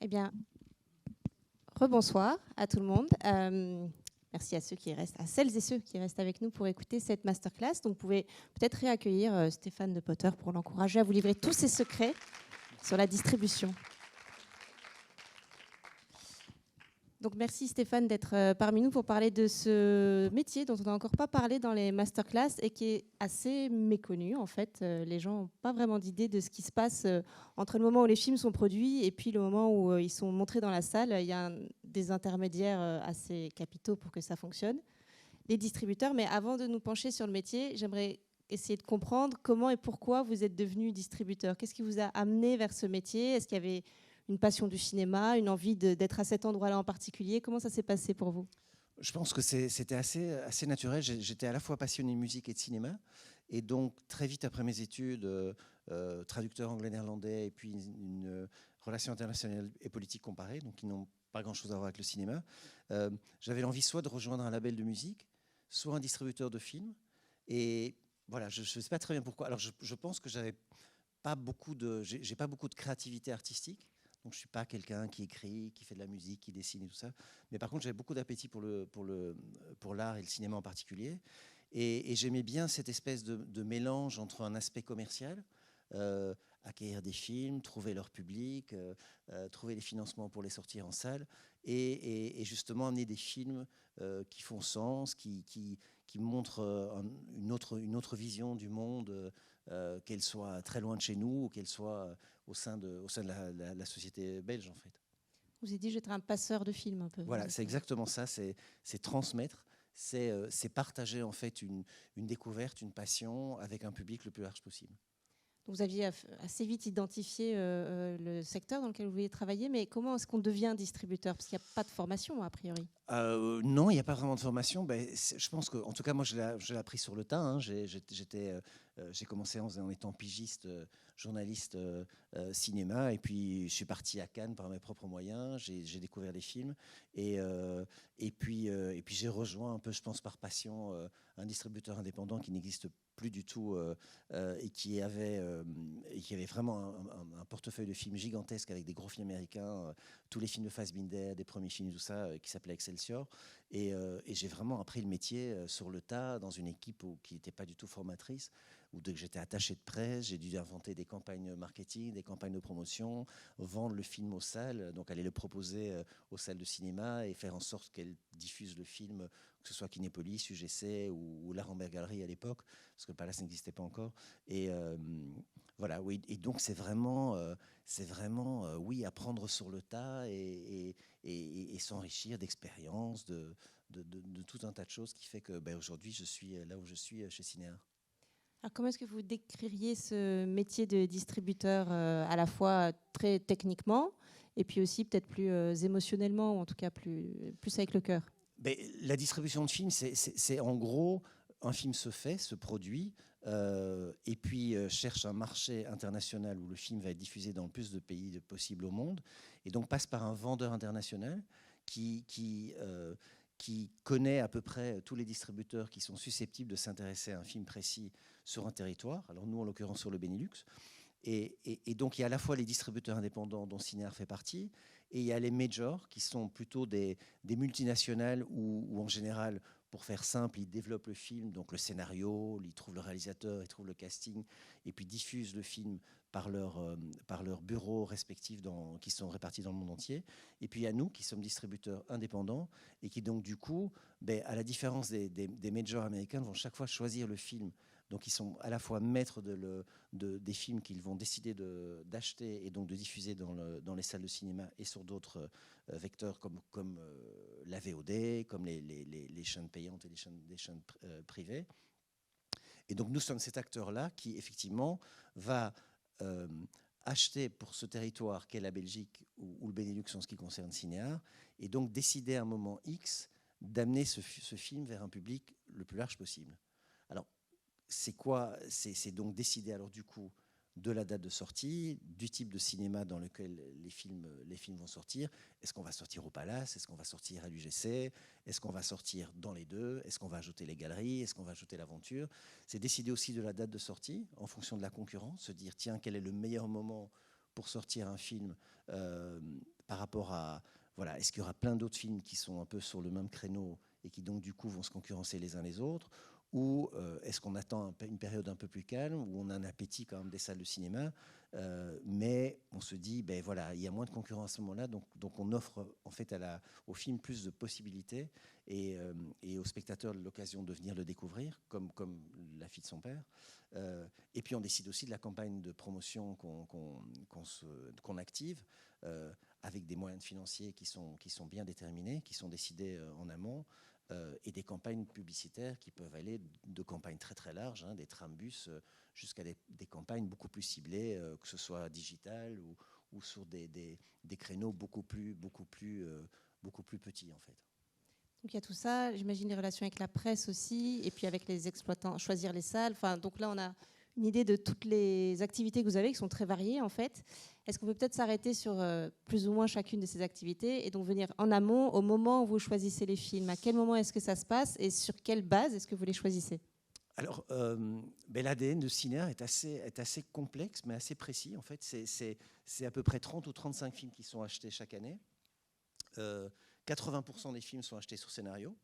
Eh bien, rebonsoir à tout le monde. Merci à celles et ceux qui restent avec nous pour écouter cette masterclass. Donc, vous pouvez peut-être réaccueillir Stéphane de Potter pour l'encourager à vous livrer tous ses secrets sur la distribution. Donc merci Stéphane d'être parmi nous pour parler de ce métier dont on n'a encore pas parlé dans les masterclass et qui est assez méconnu en fait. Les gens n'ont pas vraiment d'idée de ce qui se passe entre le moment où les films sont produits et puis le moment où ils sont montrés dans la salle. Il y a des intermédiaires assez capitaux pour que ça fonctionne. Les distributeurs, mais avant de nous pencher sur le métier, j'aimerais essayer de comprendre comment et pourquoi vous êtes devenu distributeur. Qu'est-ce qui vous a amené vers ce métier? Est-ce qu'il y avait une passion du cinéma, une envie d'être à cet endroit-là en particulier? Comment ça s'est passé pour vous? Je pense que c'était assez naturel. J'étais à la fois passionné de musique et de cinéma. Et donc, très vite après mes études, traducteur anglais-néerlandais et puis une relation internationale et politique comparée, donc qui n'ont pas grand-chose à voir avec le cinéma, j'avais l'envie soit de rejoindre un label de musique, soit un distributeur de films. Et voilà, je ne sais pas très bien pourquoi. Alors, je pense que j'ai pas beaucoup de créativité artistique. Donc, je ne suis pas quelqu'un qui écrit, qui fait de la musique, qui dessine et tout ça. Mais par contre, j'avais beaucoup d'appétit pour l'art et le cinéma en particulier. Et j'aimais bien cette espèce de mélange entre un aspect commercial, acquérir des films, trouver leur public, trouver les financements pour les sortir en salle, et justement amener des films qui font sens, qui montrent une autre vision du monde, qu'elle soit très loin de chez nous ou qu'elle soit au sein de la société belge en fait. Vous avez dit que j'étais un passeur de films un peu. Voilà, c'est exactement ça, c'est transmettre, c'est partager en fait une découverte, une passion avec un public le plus large possible. Vous aviez assez vite identifié le secteur dans lequel vous vouliez travailler, mais comment est-ce qu'on devient distributeur? Parce qu'il n'y a pas de formation, a priori. Non, il n'y a pas vraiment de formation. Je pense que, en tout cas, moi, je l'ai appris sur le tas. Hein. J'ai commencé en étant pigiste, journaliste cinéma, et puis je suis parti à Cannes par mes propres moyens. J'ai découvert des films, et puis j'ai rejoint un peu, je pense, par passion, un distributeur indépendant qui n'existe plus du tout et qui avait vraiment un portefeuille de films gigantesque avec des gros films américains, tous les films de Fassbinder, des premiers films, tout ça, qui s'appelait Excelsior. Et j'ai vraiment appris le métier sur le tas, dans une équipe qui n'était pas du tout formatrice, où dès que j'étais attaché de presse, j'ai dû inventer des campagnes marketing, des campagnes de promotion, vendre le film aux salles, donc aller le proposer aux salles de cinéma et faire en sorte qu'elles diffusent le film, que ce soit Kinépolis, UGC ou la Rambert Gallery à l'époque, parce que le Palace n'existait pas encore. Et voilà, oui. Et donc c'est vraiment, oui, apprendre sur le tas et s'enrichir d'expériences, de tout un tas de choses qui fait que aujourd'hui je suis là où je suis chez Cinéar. Alors, comment est-ce que vous décririez ce métier de distributeur à la fois très techniquement et puis aussi peut-être plus émotionnellement, ou en tout cas plus avec le cœur? La distribution de films, c'est en gros, un film se produit, et puis cherche un marché international où le film va être diffusé dans le plus de pays possible au monde, et donc passe par un vendeur international qui connaît à peu près tous les distributeurs qui sont susceptibles de s'intéresser à un film précis sur un territoire, alors nous en l'occurrence sur le Benelux. Et donc il y a à la fois les distributeurs indépendants dont Cinéar fait partie, et il y a les majors qui sont plutôt des multinationales où en général, pour faire simple, ils développent le film, donc le scénario, ils trouvent le réalisateur, ils trouvent le casting, et puis diffusent le film par leurs bureaux respectifs qui sont répartis dans le monde entier. Et puis il y a nous qui sommes distributeurs indépendants et qui donc du coup, à la différence des majors américains, vont chaque fois choisir le film. Donc ils sont à la fois maîtres des films qu'ils vont décider d'acheter et donc de diffuser dans les salles de cinéma et sur d'autres vecteurs comme la VOD, comme les chaînes payantes et les chaînes privées. Et donc nous sommes cet acteur-là qui effectivement va acheter pour ce territoire qu'est la Belgique ou le Benelux en ce qui concerne Cinéar, et donc décider à un moment X d'amener ce film vers un public le plus large possible. Alors, c'est quoi? C'est donc décider alors du coup de la date de sortie, du type de cinéma dans lequel les films vont sortir. Est-ce qu'on va sortir au Palace? Est-ce qu'on va sortir à l'UGC? Est-ce qu'on va sortir dans les deux? Est-ce qu'on va ajouter les galeries? Est-ce qu'on va ajouter l'aventure? C'est décider aussi de la date de sortie en fonction de la concurrence, se dire tiens, quel est le meilleur moment pour sortir un film par rapport à, voilà, est-ce qu'il y aura plein d'autres films qui sont un peu sur le même créneau et qui donc du coup vont se concurrencer les uns les autres, ou est-ce qu'on attend une période un peu plus calme, où on a un appétit quand même des salles de cinéma, mais on se dit, ben voilà, il y a moins de concurrence à ce moment-là, donc on offre en fait au film plus de possibilités et aux spectateurs l'occasion de venir le découvrir, comme La fille de son père. Et puis on décide aussi de la campagne de promotion qu'on active, avec des moyens financiers qui sont bien déterminés, qui sont décidés en amont, et des campagnes publicitaires qui peuvent aller de campagnes très très larges, des trambus, jusqu'à des campagnes beaucoup plus ciblées, que ce soit digitales ou sur des créneaux beaucoup plus petits en fait. Donc il y a tout ça, j'imagine les relations avec la presse aussi, et puis avec les exploitants, choisir les salles. Enfin, donc là, on a une idée de toutes les activités que vous avez, qui sont très variées en fait. Est-ce qu'on peut peut-être s'arrêter sur plus ou moins chacune de ces activités et donc venir en amont au moment où vous choisissez les films? À quel moment est-ce que ça se passe et sur quelle base est-ce que vous les choisissez? Alors, l'ADN de Cinéar est assez complexe, mais assez précis. En fait, c'est à peu près 30 ou 35 films qui sont achetés chaque année. 80% des films sont achetés sur scénario.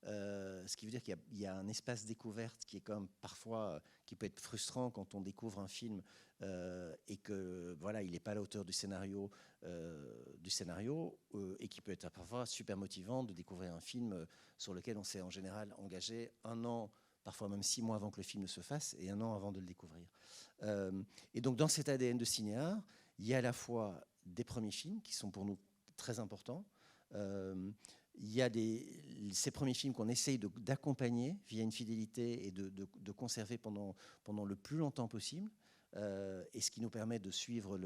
Ce qui veut dire qu'il y a un espace découverte qui est quand même parfois qui peut être frustrant quand on découvre un film et que voilà, il n'est pas à la hauteur du scénario et qui peut être parfois super motivant de découvrir un film sur lequel on s'est en général engagé 1 an, parfois même 6 mois avant que le film ne se fasse et 1 an avant de le découvrir. Et donc dans cet ADN de Cinéar, il y a à la fois des premiers films qui sont pour nous très importants. Il y a ces premiers films qu'on essaye d'accompagner via une fidélité et de conserver pendant le plus longtemps possible. Et ce qui nous permet de suivre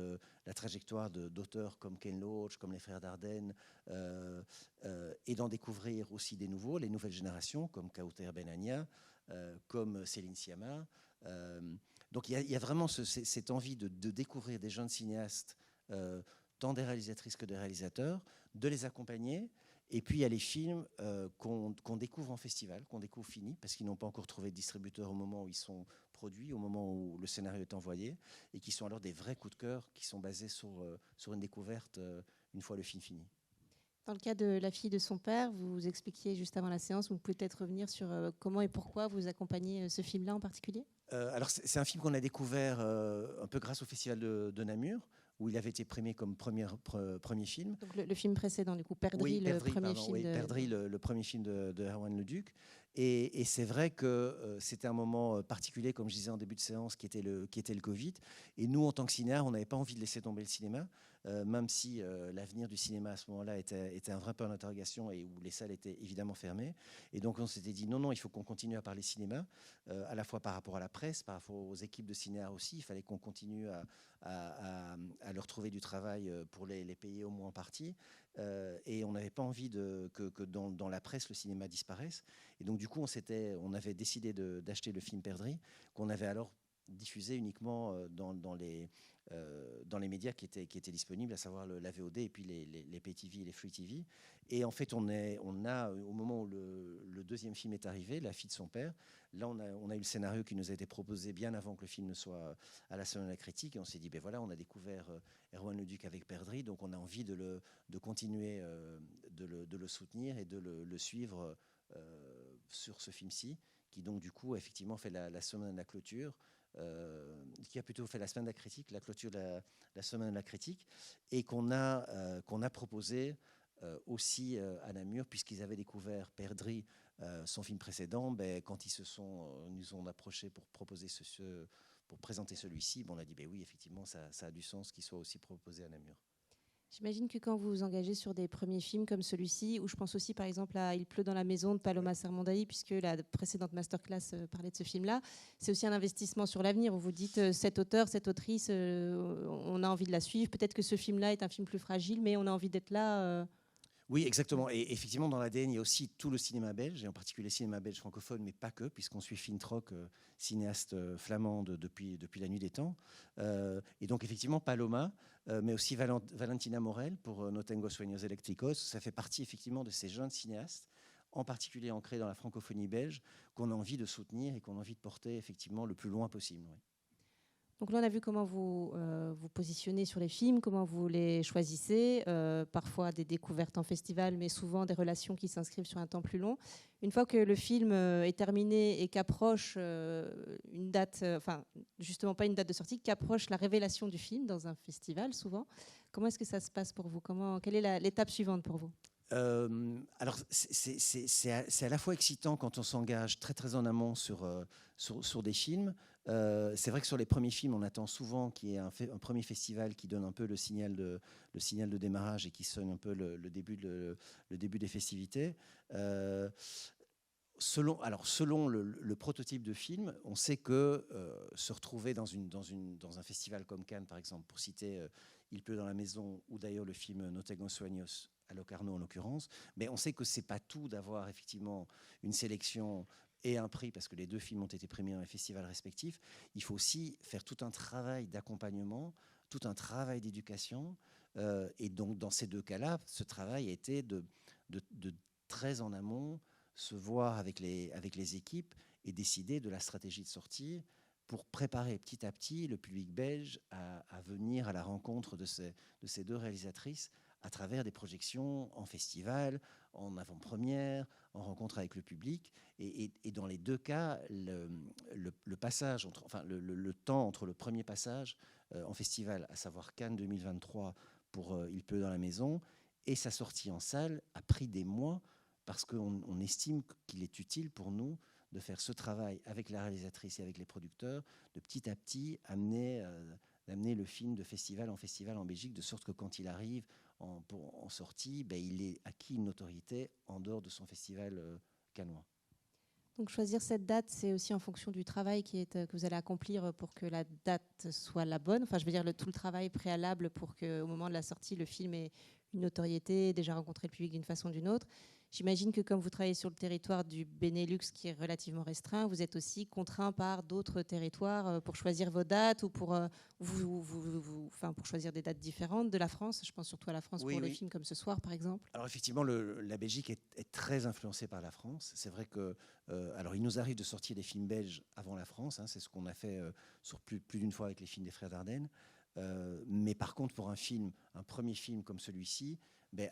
la trajectoire d'auteurs comme Ken Loach, comme les frères Dardenne, et d'en découvrir aussi des nouveaux, les nouvelles générations, comme Kauter Benania, comme Céline Sciamma. Donc il y a vraiment cette envie de découvrir des jeunes cinéastes, tant des réalisatrices que des réalisateurs, de les accompagner. Et puis il y a les films qu'on découvre en festival, qu'on découvre finis, parce qu'ils n'ont pas encore trouvé de distributeur au moment où ils sont produits, au moment où le scénario est envoyé, et qui sont alors des vrais coups de cœur qui sont basés sur une découverte une fois le film fini. Dans le cas de La fille de son père, vous expliquiez juste avant la séance, vous pouvez peut-être revenir sur comment et pourquoi vous accompagnez ce film-là en particulier? Alors c'est un film qu'on a découvert un peu grâce au Festival de Namur, où il avait été primé comme premier film. Donc le film précédent, du coup, Perdrix, Oui, le premier film oui, Perdrix, le premier film de Erwan Leduc. Et c'est vrai que c'était un moment particulier, comme je disais en début de séance, qui était le Covid. Et nous, en tant que cinéaste, on n'avait pas envie de laisser tomber le cinéma, même si l'avenir du cinéma à ce moment-là était un vrai point d'interrogation et où les salles étaient évidemment fermées. Et donc on s'était dit non, il faut qu'on continue à parler cinéma, à la fois par rapport à la presse, par rapport aux équipes de cinéaste aussi. Il fallait qu'on continue à leur trouver du travail pour les payer au moins en partie. Et on n'avait pas envie que dans la presse le cinéma disparaisse. Et donc du coup on avait décidé d'acheter le film Perdrix, qu'on avait alors diffusé uniquement dans les médias qui étaient disponibles, à savoir la VOD et puis les Pay TV et les Free TV. Et en fait on a au moment où le deuxième film est arrivé, La fille de son père, là on a eu le scénario qui nous a été proposé bien avant que le film ne soit à la Semaine de la Critique, et on s'est dit ben voilà, on a découvert Erwan Leduc avec Perdrix, donc on a envie de continuer de le soutenir et de le suivre sur ce film-ci, qui donc du coup effectivement fait la semaine de la clôture, qui a plutôt fait la semaine de la critique, la clôture de la semaine de la critique, et qu'on a proposé aussi à Namur, puisqu'ils avaient découvert Perdrix, son film précédent. Quand nous ont approché pour proposer pour présenter celui-ci, on a dit oui, effectivement, ça a du sens qu'il soit aussi proposé à Namur. J'imagine que quand vous vous engagez sur des premiers films comme celui-ci, où je pense aussi par exemple à Il pleut dans la maison de Paloma Sermondaï, puisque la précédente masterclass parlait de ce film-là, c'est aussi un investissement sur l'avenir, où vous dites cet auteur, cette autrice, on a envie de la suivre. Peut-être que ce film-là est un film plus fragile, mais on a envie d'être là. Oui, exactement. Et effectivement, dans l'ADN, il y a aussi tout le cinéma belge, et en particulier le cinéma belge francophone, mais pas que, puisqu'on suit Finn Trock, cinéaste flamande depuis la nuit des temps. Et donc, effectivement, Paloma, mais aussi Valentina Morel pour Notengo Sueños Eléctricos, ça fait partie effectivement de ces jeunes cinéastes, en particulier ancrés dans la francophonie belge, qu'on a envie de soutenir et qu'on a envie de porter effectivement le plus loin possible. Oui. Donc là, on a vu comment vous vous positionnez sur les films, comment vous les choisissez, parfois des découvertes en festival, mais souvent des relations qui s'inscrivent sur un temps plus long. Une fois que le film est terminé et qu'approche une date, enfin justement pas une date de sortie, qu'approche la révélation du film dans un festival souvent, comment est-ce que ça se passe pour vous? Quelle est l'étape suivante pour vous? Alors, c'est à la fois excitant quand on s'engage très très en amont sur des films. C'est vrai que sur les premiers films, on attend souvent qu'il y ait un premier festival qui donne un peu le signal de démarrage et qui sonne un peu le début des festivités. Selon le prototype de film, on sait que se retrouver dans un festival comme Cannes, par exemple, pour citer Il pleut dans la maison, ou d'ailleurs le film No Tengo Sueños, à Locarno en l'occurrence, mais on sait que c'est pas tout d'avoir effectivement une sélection et un prix, parce que les deux films ont été primés dans les festivals respectifs. Il faut aussi faire tout un travail d'accompagnement, tout un travail d'éducation, et donc dans ces deux cas-là, ce travail a été de très en amont, se voir avec les équipes et décider de la stratégie de sortie pour préparer petit à petit le public belge à venir à la rencontre de ces deux réalisatrices à travers des projections en festival, en avant-première, en rencontre avec le public. Et dans les deux cas, le passage le temps entre le premier passage en festival, à savoir Cannes 2023 pour Il pleut dans la maison, et sa sortie en salle a pris des mois, parce qu'on estime qu'il est utile pour nous de faire ce travail avec la réalisatrice et avec les producteurs, de petit à petit d'amener le film de festival en Belgique, de sorte que quand il arrive en sortie, il est acquis une notoriété en dehors de son festival cannois. Donc choisir cette date, c'est aussi en fonction du travail que vous allez accomplir pour que la date soit la bonne. Enfin, je veux dire, tout le travail préalable pour qu'au moment de la sortie, le film ait une notoriété, déjà rencontré le public d'une façon ou d'une autre. J'imagine que comme vous travaillez sur le territoire du Benelux, qui est relativement restreint, vous êtes aussi contraint par d'autres territoires pour choisir vos dates ou pour pour choisir des dates différentes de la France. Je pense surtout à la France pour les films comme Ce soir, par exemple. Alors effectivement, la Belgique est très influencée par la France. C'est vrai que, alors il nous arrive de sortir des films belges avant la France. Hein, c'est ce qu'on a fait sur plus d'une fois avec les films des Frères Dardenne. Mais par contre, pour un premier film comme celui-ci,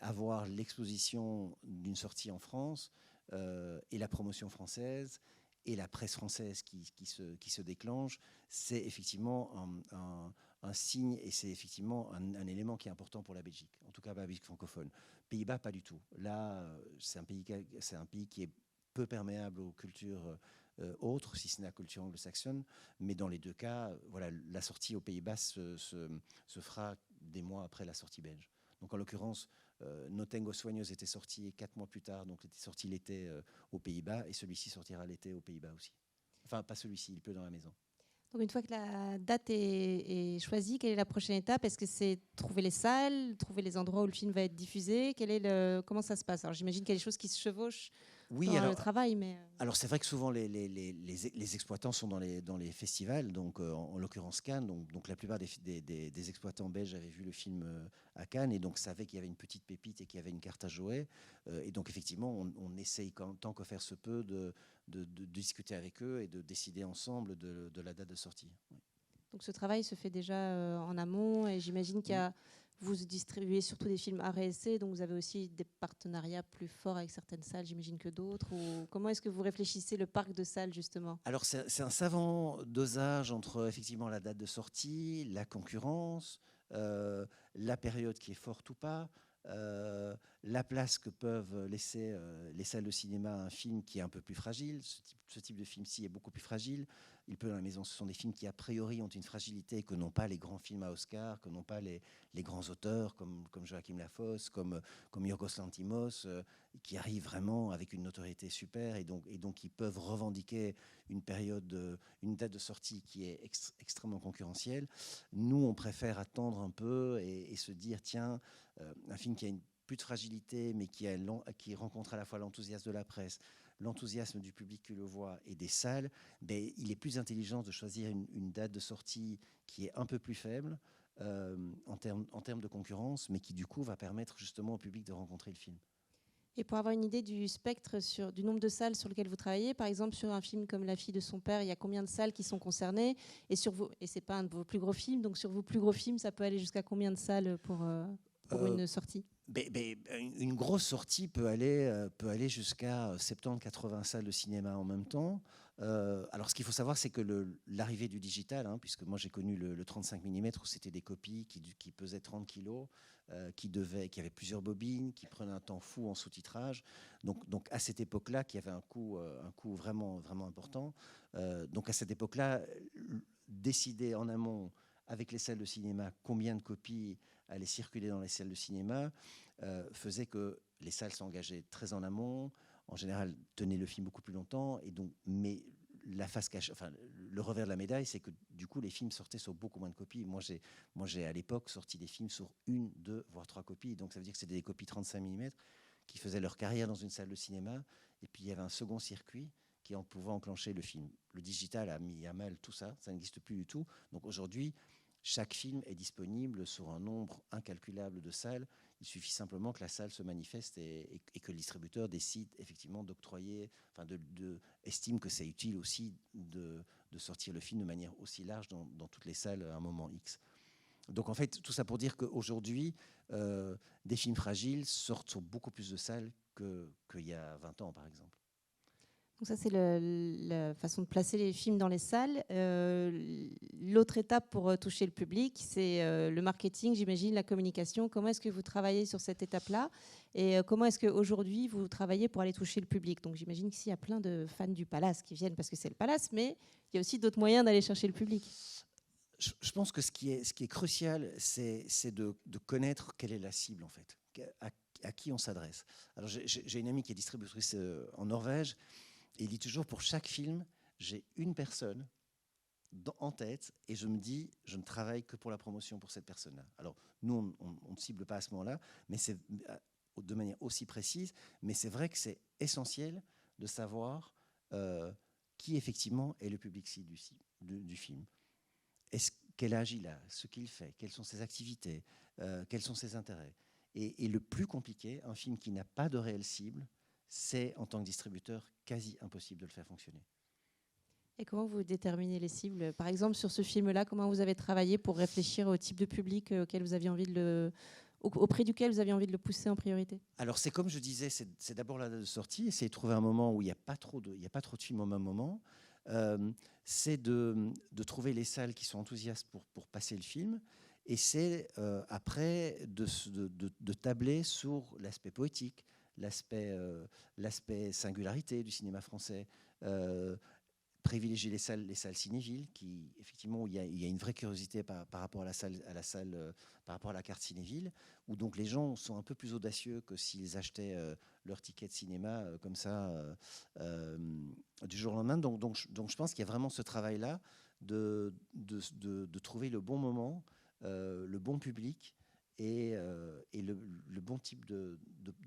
avoir l'exposition d'une sortie en France et la promotion française et la presse française qui se déclenche, c'est effectivement un signe, et c'est effectivement un élément qui est important pour la Belgique, en tout cas la Belgique francophone. Pays-Bas, pas du tout. Là, c'est un pays qui est peu perméable aux cultures autres, si ce n'est la culture anglo-saxonne, mais dans les deux cas, voilà, la sortie aux Pays-Bas se fera des mois après la sortie belge. Donc en l'occurrence, No Tengo Sueños était sorti 4 mois plus tard, donc il était sorti l'été aux Pays-Bas, et celui-ci sortira l'été aux Pays-Bas aussi. Enfin, pas celui-ci, Il pleut dans la maison. Donc une fois que la date est choisie, quelle est la prochaine étape? Est-ce que c'est trouver les salles, trouver les endroits où le film va être diffusé? Comment ça se passe? Alors j'imagine qu'il y a des choses qui se chevauchent dans le travail, mais... Alors c'est vrai que souvent les exploitants sont dans les festivals, donc en l'occurrence Cannes, donc la plupart des exploitants belges avaient vu le film à Cannes et donc savaient qu'il y avait une petite pépite et qu'il y avait une carte à jouer. Et donc effectivement, on essaye tant que faire se peut de discuter avec eux et de décider ensemble de la date de sortie. Oui. Donc ce travail se fait déjà en amont, et j'imagine vous distribuez surtout des films RSC, donc vous avez aussi des partenariats plus forts avec certaines salles, j'imagine, que d'autres. Ou comment est-ce que vous réfléchissez le parc de salles, justement? Alors c'est un savant dosage entre effectivement la date de sortie, la concurrence, la période qui est forte ou pas, la place que peuvent laisser les salles de cinéma à un film qui est un peu plus fragile. Ce type de film-ci est beaucoup plus fragile. Il peut dans la maison, ce sont des films qui a priori ont une fragilité que n'ont pas les grands films à Oscar, que n'ont pas les grands auteurs comme Joachim Lafosse, comme Yorgos Lanthimos, qui arrivent vraiment avec une notoriété super et donc qui peuvent revendiquer une date de sortie qui est extrêmement concurrentielle. Nous, on préfère attendre un peu et se dire, tiens, un film qui a plus de fragilité, mais qui rencontre à la fois l'enthousiasme de la presse, l'enthousiasme du public qui le voit et des salles, il est plus intelligent de choisir une date de sortie qui est un peu plus faible en termes de concurrence, mais qui du coup va permettre justement au public de rencontrer le film. Et pour avoir une idée du spectre, du nombre de salles sur lesquelles vous travaillez, par exemple sur un film comme La fille de son père, il y a combien de salles qui sont concernées? Et c'est pas un de vos plus gros films, donc sur vos plus gros films, ça peut aller jusqu'à combien de salles pour une sortie? Une grosse sortie peut aller jusqu'à 70-80 salles de cinéma en même temps. Alors, ce qu'il faut savoir, c'est que l'arrivée du digital, hein, puisque moi j'ai connu le 35 mm où c'était des copies qui pesaient 30 kilos, qui avaient plusieurs bobines, qui prenaient un temps fou en sous-titrage. Donc à cette époque-là, qui avait un coût vraiment, vraiment important. Donc à cette époque-là, décider en amont avec les salles de cinéma combien de copies allaient circuler dans les salles de cinéma faisait que les salles s'engageaient très en amont, en général tenaient le film beaucoup plus longtemps, et donc, mais la face cachée, enfin, le revers de la médaille, c'est que du coup les films sortaient sur beaucoup moins de copies. Moi j'ai à l'époque sorti des films sur 1, 2, voire 3 copies, donc ça veut dire que c'était des copies 35 mm qui faisaient leur carrière dans une salle de cinéma, et puis il y avait un second circuit qui en pouvait enclencher le film. Le digital a mis à mal tout ça, ça n'existe plus du tout. Donc aujourd'hui, chaque film est disponible sur un nombre incalculable de salles. Il suffit simplement que la salle se manifeste et que le distributeur décide effectivement d'octroyer, enfin estime que c'est utile aussi de sortir le film de manière aussi large dans toutes les salles à un moment X. Donc en fait, tout ça pour dire qu'aujourd'hui, des films fragiles sortent sur beaucoup plus de salles qu'il y a 20 ans, par exemple. Donc ça, c'est la façon de placer les films dans les salles. L'autre étape pour toucher le public, c'est le marketing, j'imagine, la communication. Comment est-ce que vous travaillez sur cette étape-là? Et comment est-ce qu'aujourd'hui, vous travaillez pour aller toucher le public? Donc j'imagine qu'ici, il y a plein de fans du Palace qui viennent parce que c'est le Palace, mais il y a aussi d'autres moyens d'aller chercher le public. Je pense que ce qui est crucial, c'est de connaître quelle est la cible, en fait, à qui on s'adresse. Alors j'ai une amie qui est distributrice en Norvège, et il dit toujours, pour chaque film, j'ai une personne en tête et je me dis, je ne travaille que pour la promotion pour cette personne-là. Alors, nous, on ne cible pas à ce moment-là, mais c'est de manière aussi précise, mais c'est vrai que c'est essentiel de savoir qui, effectivement, est le public cible du film. Quel âge il a, ce qu'il fait, quelles sont ses activités, quels sont ses intérêts. Et le plus compliqué, un film qui n'a pas de réelle cible, c'est, en tant que distributeur, quasi impossible de le faire fonctionner. Et comment vous déterminez les cibles? Par exemple, sur ce film-là, comment vous avez travaillé pour réfléchir au type de public auquel vous aviez envie auprès duquel vous aviez envie de le pousser en priorité? Alors, c'est comme je disais, c'est d'abord la date de sortie, essayer de trouver un moment où il n'y a pas trop de films au même moment. C'est de trouver les salles qui sont enthousiastes pour passer le film. Et c'est après de tabler sur l'aspect poétique, l'aspect singularité du cinéma français, privilégier les salles cinévilles, qui effectivement où il y a une vraie curiosité par rapport à la salle, par rapport à la carte cinéville, où donc les gens sont un peu plus audacieux que s'ils achetaient leur ticket de cinéma comme ça du jour au lendemain. Donc je pense qu'il y a vraiment ce travail-là de trouver le bon moment, le bon public et le bon type de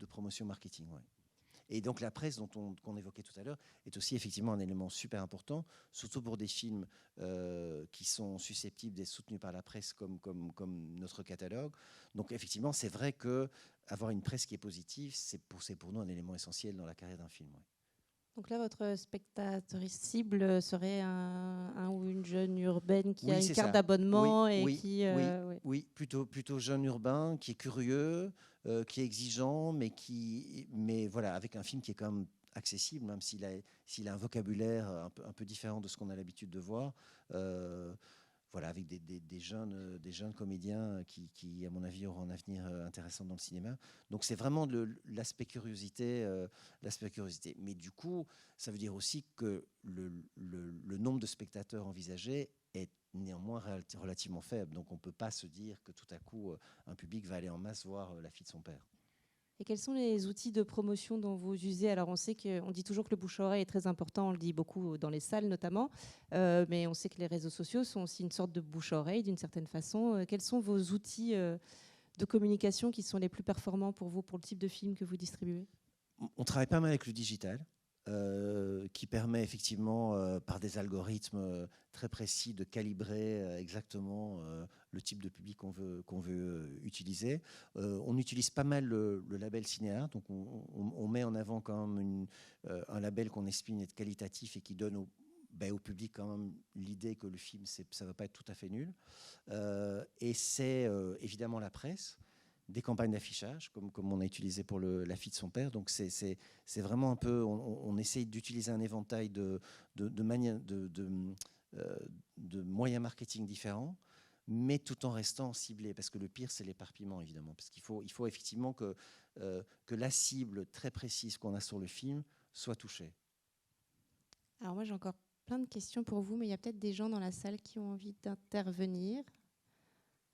promotion marketing. Ouais. Et donc la presse qu'on évoquait tout à l'heure est aussi effectivement un élément super important, surtout pour des films qui sont susceptibles d'être soutenus par la presse comme notre catalogue. Donc effectivement, c'est vrai qu'avoir une presse qui est positive, c'est pour nous un élément essentiel dans la carrière d'un film. Ouais. Donc là, votre spectatrice cible serait un ou une jeune urbaine qui a une carte d'abonnement oui, plutôt jeune urbain, qui est curieux, qui est exigeant, mais voilà, avec un film qui est quand même accessible, même s'il a un vocabulaire un peu différent de ce qu'on a l'habitude de voir. Voilà, avec des jeunes comédiens qui, à mon avis, auront un avenir intéressant dans le cinéma. Donc c'est vraiment l'aspect curiosité, Mais du coup, ça veut dire aussi que le nombre de spectateurs envisagés est néanmoins relativement faible. Donc on ne peut pas se dire que tout à coup, un public va aller en masse voir La fille de son père. Et quels sont les outils de promotion dont vous usez? Alors, on sait qu'on dit toujours que le bouche-oreille est très important, on le dit beaucoup dans les salles notamment, mais on sait que les réseaux sociaux sont aussi une sorte de bouche-oreille d'une certaine façon. Quels sont vos outils de communication qui sont les plus performants pour vous, pour le type de film que vous distribuez? On travaille pas mal avec le digital. qui permet effectivement, par des algorithmes très précis, de calibrer exactement le type de public qu'on veut utiliser. On utilise pas mal le label Cinéart, donc on met en avant quand même un label qu'on estime être qualitatif et qui donne au public quand même l'idée que le film, ça ne va pas être tout à fait nul. Et c'est évidemment la presse, des campagnes d'affichage, comme on a utilisé pour la fille de son père. Donc c'est vraiment un peu, on essaye d'utiliser un éventail de moyens marketing différents, mais tout en restant ciblé. Parce que le pire, c'est l'éparpillement, évidemment. Parce qu'il faut effectivement que la cible très précise qu'on a sur le film soit touchée. Alors moi, j'ai encore plein de questions pour vous, mais il y a peut-être des gens dans la salle qui ont envie d'intervenir.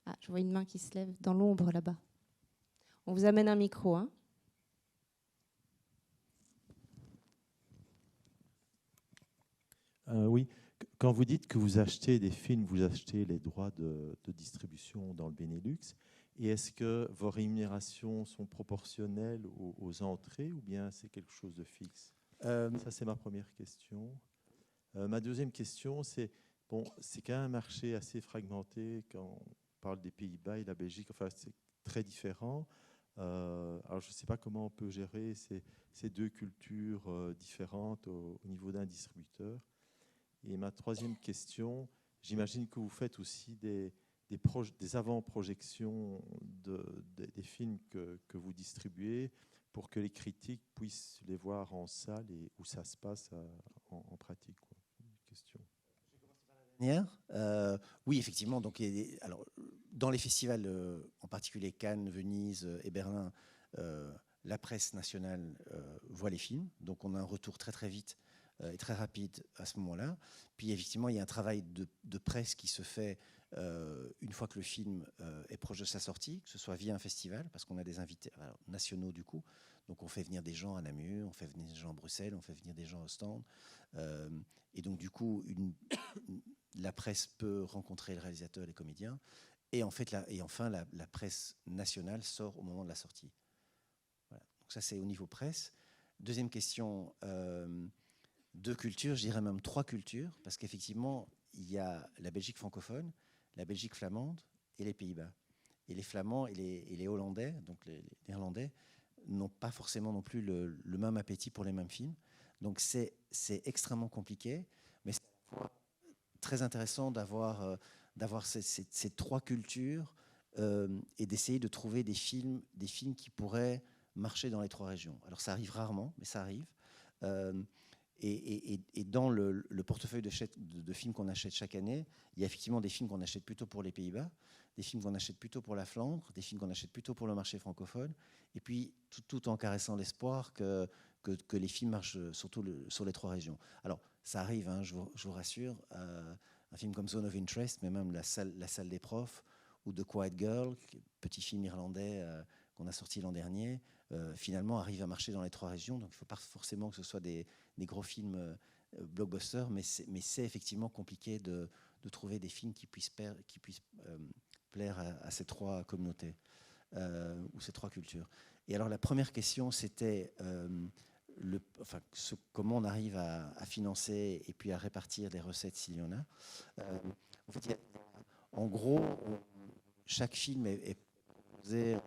Ah, je vois une main qui se lève dans l'ombre là-bas. On vous amène un micro, hein. Oui, quand vous dites que vous achetez des films, vous achetez les droits de distribution dans le Benelux. Et est-ce que vos rémunérations sont proportionnelles aux entrées ou bien c'est quelque chose de fixe? Ça, c'est ma première question. Ma deuxième question, c'est c'est quand même un marché assez fragmenté quand on parle des Pays-Bas et la Belgique. Enfin, c'est très différent. Alors, je ne sais pas comment on peut gérer ces deux cultures différentes au niveau d'un distributeur. Et ma troisième question, j'imagine que vous faites aussi des avant-projections des films que vous distribuez pour que les critiques puissent les voir en salle et où ça se passe en pratique, quoi. Question. Oui, effectivement. Donc, alors, dans les festivals, en particulier Cannes, Venise et Berlin, la presse nationale voit les films. Donc, on a un retour très très vite et très rapide à ce moment-là. Puis, effectivement, il y a un travail de presse qui se fait une fois que le film est proche de sa sortie, que ce soit via un festival, parce qu'on a des invités nationaux du coup. Donc, on fait venir des gens à Namur, on fait venir des gens à Bruxelles, on fait venir des gens au stand. Et donc, du coup, la presse peut rencontrer le réalisateur, les comédiens. Et, enfin, la presse nationale sort au moment de la sortie. Voilà. Donc ça, c'est au niveau presse. Deuxième question, deux cultures, je dirais même trois cultures, parce qu'effectivement, il y a la Belgique francophone, la Belgique flamande et les Pays-Bas. Et les Flamands et les Hollandais, donc les Néerlandais, n'ont pas forcément non plus le même appétit pour les mêmes films. Donc c'est extrêmement compliqué, mais c'est à la fois très intéressant d'avoir ces trois cultures et d'essayer de trouver des films qui pourraient marcher dans les trois régions. Alors ça arrive rarement, mais ça arrive. Et dans le portefeuille de films qu'on achète chaque année, il y a effectivement des films qu'on achète plutôt pour les Pays-Bas, des films qu'on achète plutôt pour la Flandre, des films qu'on achète plutôt pour le marché francophone, et puis tout en caressant l'espoir que les films marchent surtout sur les trois régions. Alors, ça arrive, hein, je vous rassure, un film comme Zone of Interest, mais même La salle des profs, ou The Quiet Girl, petit film irlandais qu'on a sorti l'an dernier, finalement arrive à marcher dans les trois régions. Donc, il ne faut pas forcément que ce soit des gros films blockbusters, mais c'est effectivement compliqué de trouver des films qui puissent plaire à ces trois communautés ou ces trois cultures. Et alors la première question, c'était comment on arrive à financer et puis à répartir les recettes s'il y en a. En fait, en gros, chaque film est proposé un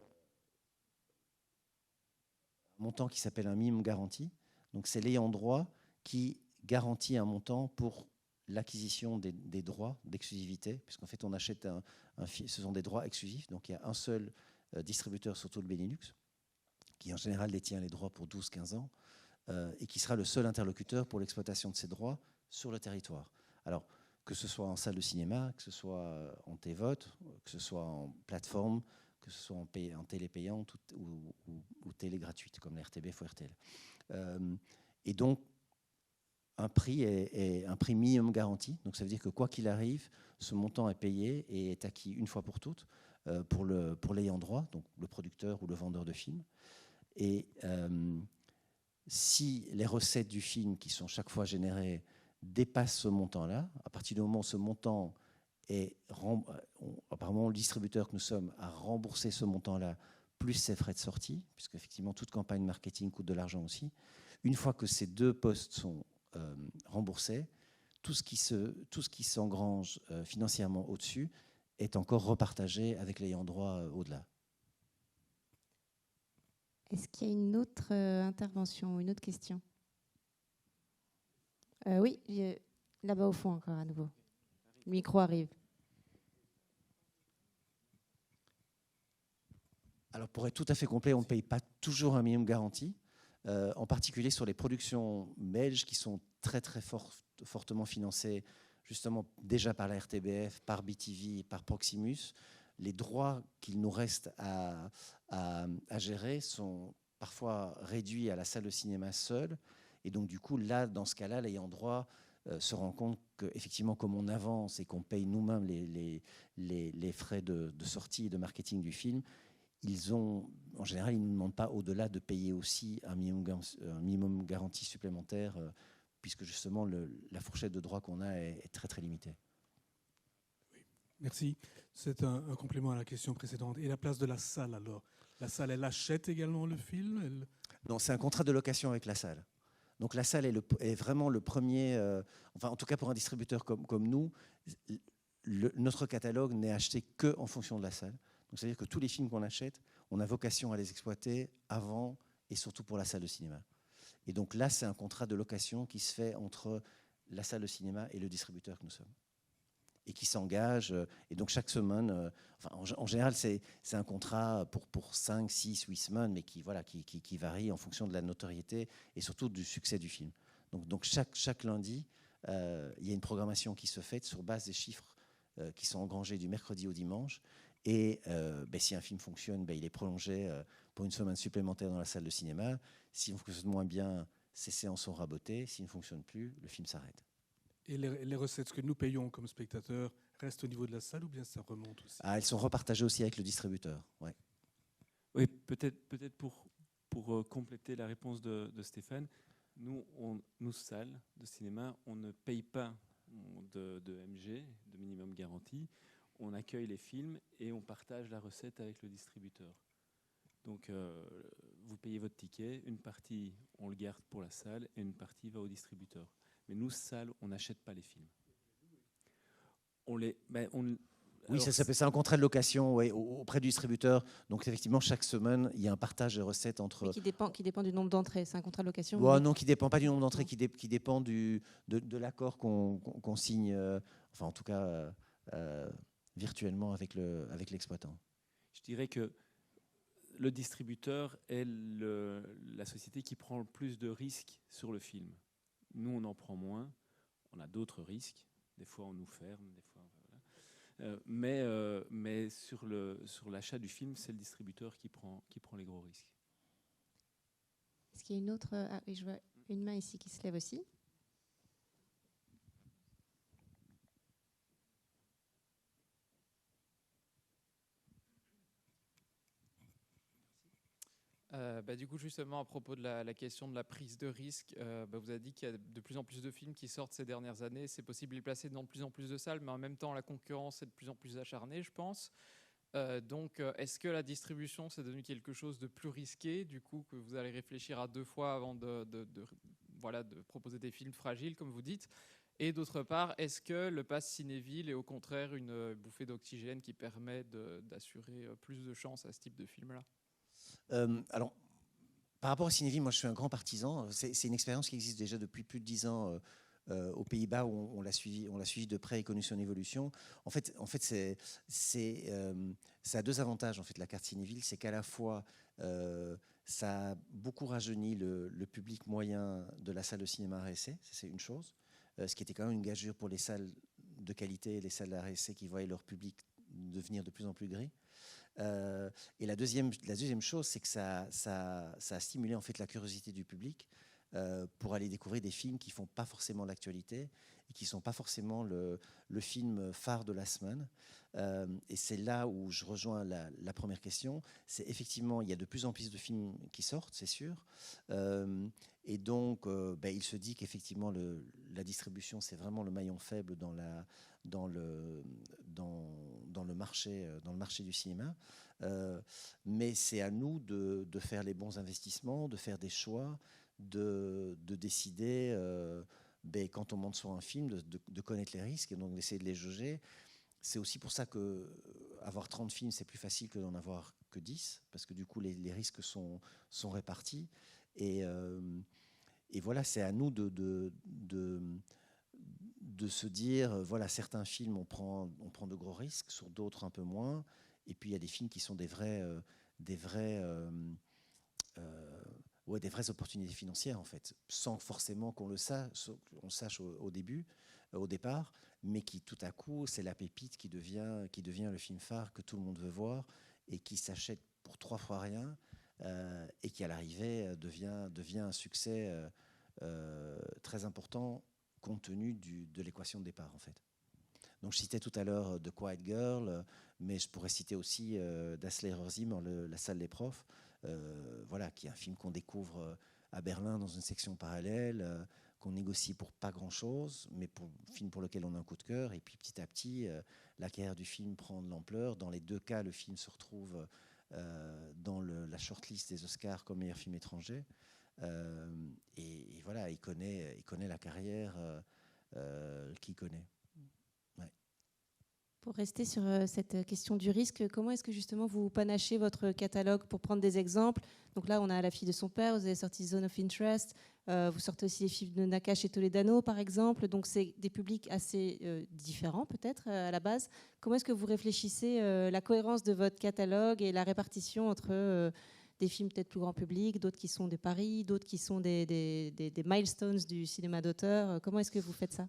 montant qui s'appelle un minimum garanti. Donc c'est l'ayant droit qui garantit un montant pour l'acquisition des droits d'exclusivité, puisqu'en fait on achète ce sont des droits exclusifs, donc il y a un seul distributeur sur tout le Benelux, qui en général détient les droits pour 12-15 ans, et qui sera le seul interlocuteur pour l'exploitation de ces droits sur le territoire. Alors, que ce soit en salle de cinéma, que ce soit en télévote, que ce soit en plateforme, que ce soit en télé payante ou télé gratuite, comme la RTBF ou RTL. Et donc, un prix est un prix minimum garanti. Donc, ça veut dire que quoi qu'il arrive, ce montant est payé et est acquis une fois pour toutes pour l'ayant droit, donc le producteur ou le vendeur de film. Et si les recettes du film qui sont chaque fois générées dépassent ce montant-là, à partir du moment où ce montant est apparemment le distributeur que nous sommes a remboursé ce montant-là plus ses frais de sortie, puisque effectivement toute campagne marketing coûte de l'argent aussi. Une fois que ces 2 postes sont remboursés, tout ce qui s'engrange financièrement au-dessus est encore repartagé avec l'ayant droit au-delà. Est-ce qu'il y a une autre intervention, une autre question? Oui, là-bas au fond encore à nouveau. Le micro arrive. Alors pour être tout à fait complet, on ne paye pas toujours un minimum garantie, en particulier sur les productions belges qui sont très très fortement financées justement déjà par la RTBF, par BTV, par Proximus. Les droits qu'il nous reste à gérer sont parfois réduits à la salle de cinéma seule. Et donc du coup, là, dans ce cas-là, l'ayant droit se rend compte qu'effectivement, comme on avance et qu'on paye nous-mêmes les frais de sortie et de marketing du film, en général, ils ne nous demandent pas au-delà de payer aussi un minimum garantie supplémentaire, puisque justement la fourchette de droits qu'on a est très très limitée. Oui, merci. C'est un complément à la question précédente. Et la place de la salle alors? La salle, elle achète également le film? Non, c'est un contrat de location avec la salle. Donc la salle est vraiment le premier, enfin en tout cas pour un distributeur comme nous, notre catalogue n'est acheté qu'en fonction de la salle. Donc c'est-à-dire que tous les films qu'on achète, on a vocation à les exploiter avant et surtout pour la salle de cinéma. Et donc là, c'est un contrat de location qui se fait entre la salle de cinéma et le distributeur que nous sommes. Et qui s'engage. Et donc chaque semaine, en général, c'est un contrat pour 5, 6, 8 semaines, mais qui varie en fonction de la notoriété et surtout du succès du film. Donc chaque lundi, il y a une programmation qui se fait sur base des chiffres qui sont engrangés du mercredi au dimanche. Et si un film fonctionne, il est prolongé pour une semaine supplémentaire dans la salle de cinéma. S'il fonctionne moins bien, ces séances sont rabotées. S'il ne fonctionne plus, le film s'arrête. Et les recettes que nous payons comme spectateurs restent au niveau de la salle ou bien ça remonte aussi? Elles sont repartagées aussi avec le distributeur. Ouais. Oui, peut-être pour compléter la réponse de Stéphane, nous, salles de cinéma, on ne paye pas de MG, de minimum garantie. On accueille les films et on partage la recette avec le distributeur. Donc, vous payez votre ticket, une partie, on le garde pour la salle et une partie va au distributeur. Mais nous, salle, on n'achète pas les films. Oui, c'est un contrat de location auprès du distributeur. Donc, effectivement, chaque semaine, il y a un partage de recettes entre... Mais qui dépend du nombre d'entrées. C'est un contrat de location? Non, qui ne dépend pas du nombre d'entrées, qui dépend de l'accord qu'on signe, enfin, en tout cas, virtuellement avec l'exploitant. Je dirais que le distributeur est la société qui prend le plus de risques sur le film. Nous, on en prend moins. On a d'autres risques. Des fois, on nous ferme. Des fois, mais sur l'achat du film, c'est le distributeur qui prend les gros risques. Est-ce qu'il y a une autre... Ah oui, je vois une main ici qui se lève aussi. Du coup, justement, à propos de la question de la prise de risque, vous avez dit qu'il y a de plus en plus de films qui sortent ces dernières années. C'est possible de les placer dans de plus en plus de salles, mais en même temps, la concurrence est de plus en plus acharnée, je pense. Donc, est-ce que la distribution, c'est devenu quelque chose de plus risqué, du coup, que vous allez réfléchir à 2 fois avant de proposer des films fragiles, comme vous dites? Et d'autre part, est-ce que le pass Cinéville est au contraire une bouffée d'oxygène qui permet d'assurer plus de chances à ce type de film-là? Alors, par rapport au Cinéville, moi je suis un grand partisan. C'est une expérience qui existe déjà depuis plus de 10 ans aux Pays-Bas, où on l'a suivi de près et connu son évolution. En fait ça a 2 avantages, en fait, la carte Cinéville. C'est qu'à la fois, ça a beaucoup rajeuni le public moyen de la salle de cinéma RSC, c'est une chose, ce qui était quand même une gageure pour les salles de qualité, les salles de RSC qui voyaient leur public devenir de plus en plus gris. Et la deuxième chose, c'est que ça a stimulé en fait la curiosité du public pour aller découvrir des films qui ne font pas forcément l'actualité et qui ne sont pas forcément le film phare de la semaine. Et c'est là où je rejoins la première question. C'est effectivement, il y a de plus en plus de films qui sortent, c'est sûr. Et donc, il se dit qu'effectivement, la distribution, c'est vraiment le maillon faible dans le marché du cinéma. Mais c'est à nous de faire les bons investissements, de faire des choix, de décider, quand on monte sur un film, de connaître les risques et donc d'essayer de les jauger. C'est aussi pour ça qu'avoir 30 films, c'est plus facile que d'en avoir que 10, parce que du coup, les risques sont répartis. Et voilà, c'est à nous de se dire, voilà, certains films, on prend de gros risques, sur d'autres un peu moins. Et puis, il y a des films qui sont des vraies opportunités financières, en fait, sans forcément qu'on le sache au départ, mais qui, tout à coup, c'est la pépite qui devient le film phare que tout le monde veut voir et qui s'achète pour 3 fois rien et qui, à l'arrivée, devient un succès très important compte tenu de l'équation de départ, en fait. Donc, je citais tout à l'heure The Quiet Girl, mais je pourrais citer aussi Das Lehrerzimmer, La salle des profs, voilà, qui est un film qu'on découvre à Berlin dans une section parallèle, qu'on négocie pour pas grand-chose, mais un film pour lequel on a un coup de cœur. Et puis petit à petit, la carrière du film prend de l'ampleur. Dans les 2 cas, le film se retrouve dans la shortlist des Oscars comme meilleur film étranger. Et voilà, il connaît la carrière qu'il connaît. Pour rester sur cette question du risque, comment est-ce que justement vous panachez votre catalogue pour prendre des exemples? Donc là, on a La fille de son père, vous avez sorti Zone of Interest, vous sortez aussi les films de Nakache et Toledano, par exemple. Donc c'est des publics assez différents peut-être à la base. Comment est-ce que vous réfléchissez la cohérence de votre catalogue et la répartition entre des films peut-être plus grand public, d'autres qui sont des paris, d'autres qui sont des milestones du cinéma d'auteur? Comment est-ce que vous faites ça?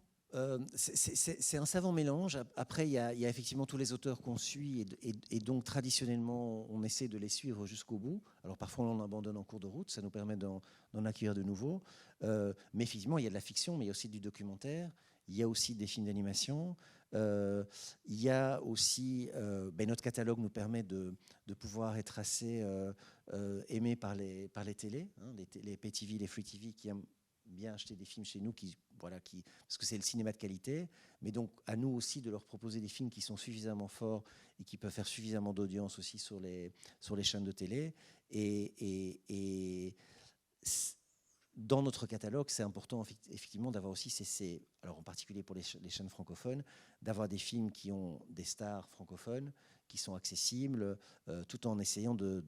C'est un savant mélange. Après, il y a effectivement tous les auteurs qu'on suit et donc traditionnellement, on essaie de les suivre jusqu'au bout. Alors parfois, on en abandonne en cours de route, ça nous permet d'en acquérir de nouveaux. Mais effectivement, il y a de la fiction, mais il y a aussi du documentaire, il y a aussi des films d'animation. Il y a aussi, notre catalogue nous permet de pouvoir être assez aimé par les télés, hein, les Pay TV, les Free TV qui aiment bien acheter des films chez nous parce que c'est le cinéma de qualité, mais donc à nous aussi de leur proposer des films qui sont suffisamment forts et qui peuvent faire suffisamment d'audience aussi sur les chaînes de télé. Et dans notre catalogue, c'est important effectivement d'avoir aussi alors en particulier pour les chaînes francophones, d'avoir des films qui ont des stars francophones, qui sont accessibles, tout en essayant de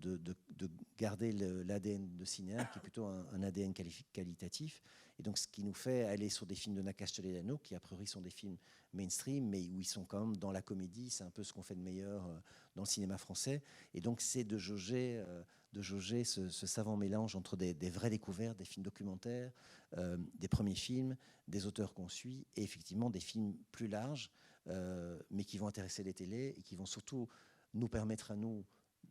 garder l'ADN de cinéaste, qui est plutôt un ADN qualitatif. Et donc, ce qui nous fait aller sur des films de Nakache Toledano, qui a priori sont des films mainstream, mais où ils sont quand même dans la comédie, c'est un peu ce qu'on fait de meilleur dans le cinéma français. Et donc, c'est de jauger ce savant mélange entre des vraies découvertes, des films documentaires, des premiers films, des auteurs qu'on suit, et effectivement des films plus larges, mais qui vont intéresser les télés et qui vont surtout nous permettre à nous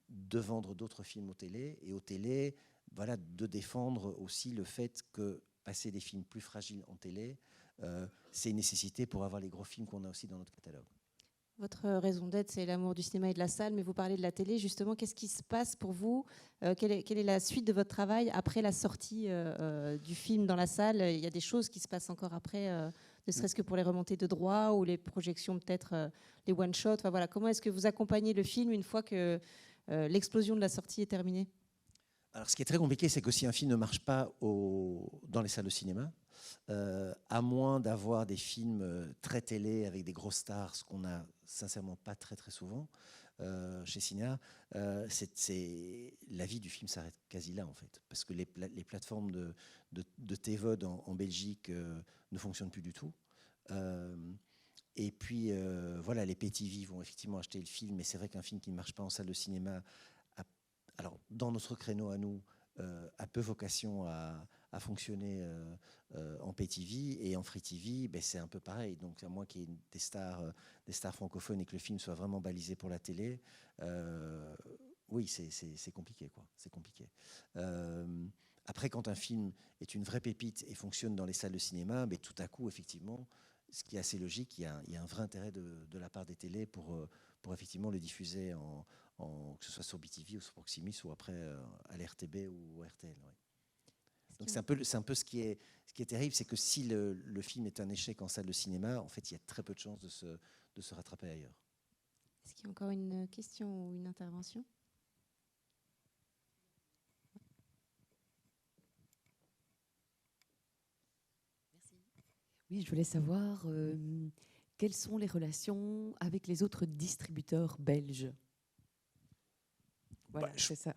de vendre d'autres films aux télés, et aux télés, voilà, de défendre aussi le fait que passer des films plus fragiles en télé, c'est une nécessité pour avoir les gros films qu'on a aussi dans notre catalogue. Votre raison d'être, c'est l'amour du cinéma et de la salle, mais vous parlez de la télé. Justement, qu'est-ce qui se passe pour vous? Quelle est la suite de votre travail après la sortie du film dans la salle? Il y a des choses qui se passent encore après, ne serait-ce que pour les remontées de droits ou les projections, peut-être les one-shots. Enfin, voilà. Comment est-ce que vous accompagnez le film une fois que l'explosion de la sortie est terminée? Alors, ce qui est très compliqué, c'est que si un film ne marche pas dans les salles de cinéma, à moins d'avoir des films très télé avec des grosses stars, ce qu'on n'a sincèrement pas très très souvent chez Cinéa, la vie du film s'arrête quasi là en fait, parce que les plateformes de TVOD en Belgique ne fonctionnent plus du tout. Et puis voilà, les PTV vont effectivement acheter le film, mais c'est vrai qu'un film qui ne marche pas en salle de cinéma, alors dans notre créneau à nous, a peu vocation à fonctionner en Pay TV, et en Free TV, c'est un peu pareil. Donc à moins qu'il y ait des stars francophones et que le film soit vraiment balisé pour la télé, oui, c'est compliqué, quoi. C'est compliqué. Après, quand un film est une vraie pépite et fonctionne dans les salles de cinéma, mais tout à coup, effectivement, ce qui est assez logique, il y a un vrai intérêt de la part des télés pour effectivement le diffuser que ce soit sur BTV ou sur Proximus ou après à l'RTB ou au RTL. Ouais. Donc c'est un peu ce qui est terrible, c'est que si le film est un échec en salle de cinéma, en fait, il y a très peu de chances de se rattraper ailleurs. Est-ce qu'il y a encore une question ou une intervention ? Oui, je voulais savoir quelles sont les relations avec les autres distributeurs belges. Voilà, c'est ça.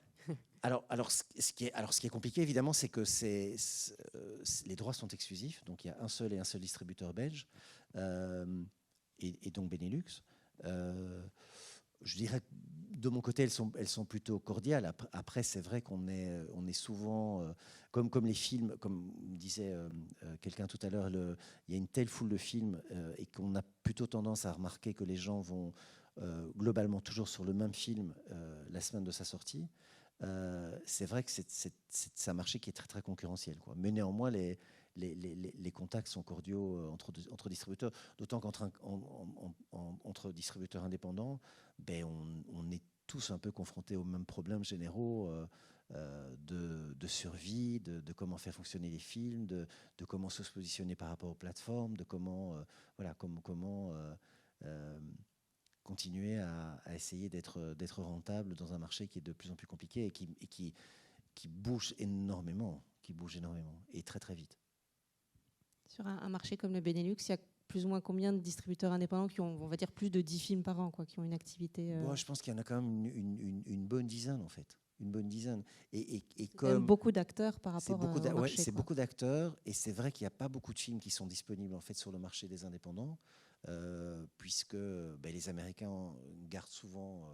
Alors, ce qui est compliqué, évidemment, c'est que les droits sont exclusifs. Donc, il y a un seul distributeur belge, et donc Benelux. Je dirais que de mon côté, elles sont plutôt cordiales. Après, c'est vrai qu'on est souvent, comme les films, comme disait quelqu'un tout à l'heure, il y a une telle foule de films et qu'on a plutôt tendance à remarquer que les gens vont globalement toujours sur le même film la semaine de sa sortie. C'est vrai que c'est un marché qui est très, très concurrentiel, quoi. Mais néanmoins, les contacts sont cordiaux entre distributeurs, d'autant qu'entre distributeurs indépendants, ben, on est tous un peu confrontés aux mêmes problèmes généraux de survie, de comment faire fonctionner les films, de comment se positionner par rapport aux plateformes, de comment continuer à essayer d'être rentable dans un marché qui est de plus en plus compliqué et qui bouge énormément, et très très vite. Sur un marché comme le Benelux, il y a plus ou moins combien de distributeurs indépendants qui ont, on va dire, plus de 10 films par an, quoi, qui ont une activité Bon, je pense qu'il y en a quand même une bonne dizaine, en fait. Une bonne dizaine. Et quand même beaucoup d'acteurs par rapport au marché. Ouais, c'est beaucoup d'acteurs, et c'est vrai qu'il n'y a pas beaucoup de films qui sont disponibles en fait, sur le marché des indépendants, puisque les Américains gardent souvent...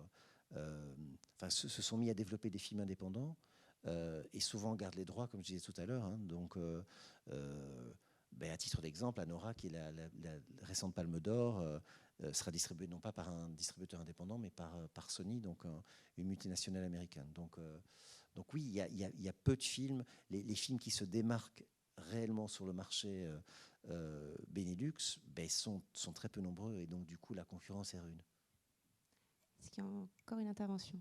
se sont mis à développer des films indépendants, et souvent gardent les droits, comme je disais tout à l'heure. Hein, donc... à titre d'exemple, Anora, qui est la récente Palme d'Or, sera distribuée non pas par un distributeur indépendant, mais par Sony, donc une multinationale américaine. Donc oui, il y a peu de films. Les films qui se démarquent réellement sur le marché Benelux sont très peu nombreux, et donc du coup, la concurrence est rude. Est-ce qu'il y a encore une intervention ?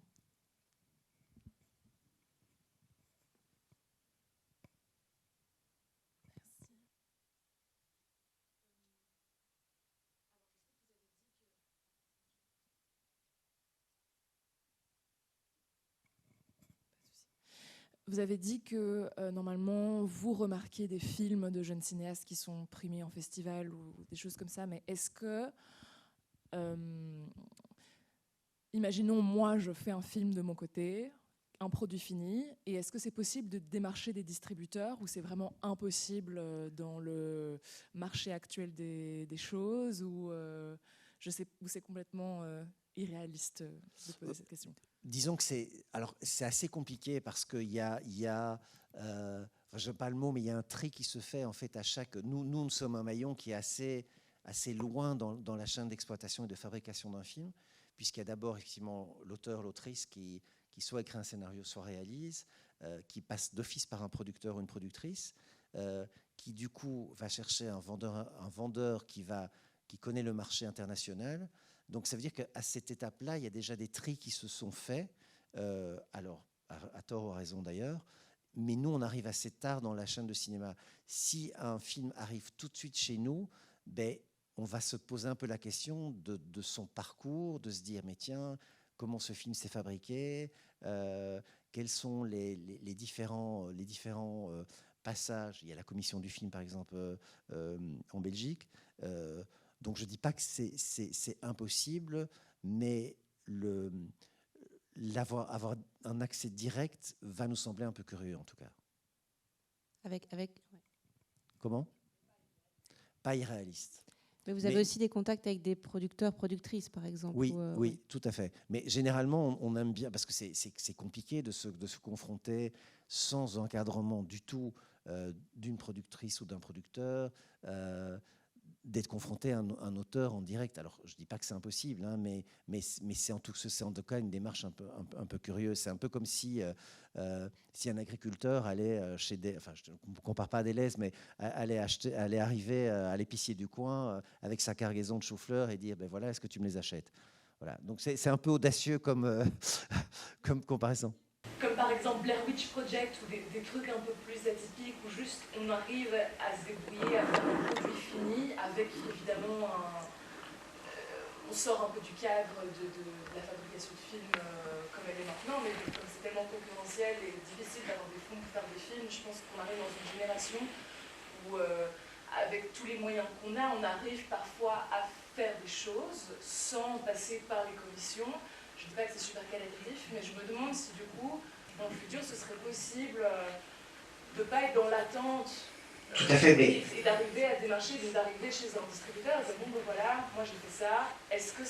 Vous avez dit que normalement, vous remarquez des films de jeunes cinéastes qui sont primés en festival ou des choses comme ça, mais est-ce que, imaginons, moi, je fais un film de mon côté, un produit fini, et est-ce que c'est possible de démarcher des distributeurs ou c'est vraiment impossible dans le marché actuel des choses, ou je sais, ou c'est complètement irréaliste de poser cette question? Disons que c'est assez compliqué parce qu'il y a je n'ai pas le mot, mais il y a un tri qui se fait en fait à chaque. Nous sommes un maillon qui est assez loin dans la chaîne d'exploitation et de fabrication d'un film, puisqu'il y a d'abord effectivement l'auteur, l'autrice qui soit écrit un scénario, soit réalise, qui passe d'office par un producteur ou une productrice, qui du coup va chercher un vendeur qui connaît le marché international. Donc ça veut dire qu'à cette étape-là, il y a déjà des tris qui se sont faits, alors à tort ou à raison d'ailleurs, mais nous on arrive assez tard dans la chaîne de cinéma. Si un film arrive tout de suite chez nous, on va se poser un peu la question de son parcours, de se dire mais tiens, comment ce film s'est fabriqué, quels sont les différents passages. Il y a la commission du film par exemple en Belgique. Donc je ne dis pas que c'est impossible, mais avoir un accès direct va nous sembler un peu curieux en tout cas. Ouais. Comment ? Pas irréaliste. Mais vous avez aussi des contacts avec des producteurs, productrices par exemple. Oui, oui, tout à fait. Mais généralement, on aime bien, parce que c'est compliqué de se confronter sans encadrement du tout d'une productrice ou d'un producteur. d'être confronté à un auteur en direct. Alors, je ne dis pas que c'est impossible, hein, mais c'est en tout cas une démarche un peu curieuse. C'est un peu comme si un agriculteur allait chez des... Enfin, je ne compare pas à Deleuze, mais allait arriver à l'épicier du coin avec sa cargaison de choux-fleurs et dire, ben voilà, est-ce que tu me les achètes? Voilà. Donc, c'est un peu audacieux comme, comme comparaison. Comme par exemple Blair Witch Project ou des trucs un peu plus atypiques où juste on arrive à se débrouiller, à faire un produit fini avec évidemment on sort un peu du cadre de la fabrication de films comme elle est maintenant, mais comme c'est tellement concurrentiel et difficile d'avoir des fonds pour faire des films, je pense qu'on arrive dans une génération où avec tous les moyens qu'on a, on arrive parfois à faire des choses sans passer par les commissions. Je ne dis pas que c'est super qualitatif, mais je me demande si du coup, dans le futur, ce serait possible de ne pas être dans l'attente et d'arriver à démarcher, d'arriver chez un distributeur et de dire bon, ben voilà, moi j'ai fait ça, est-ce que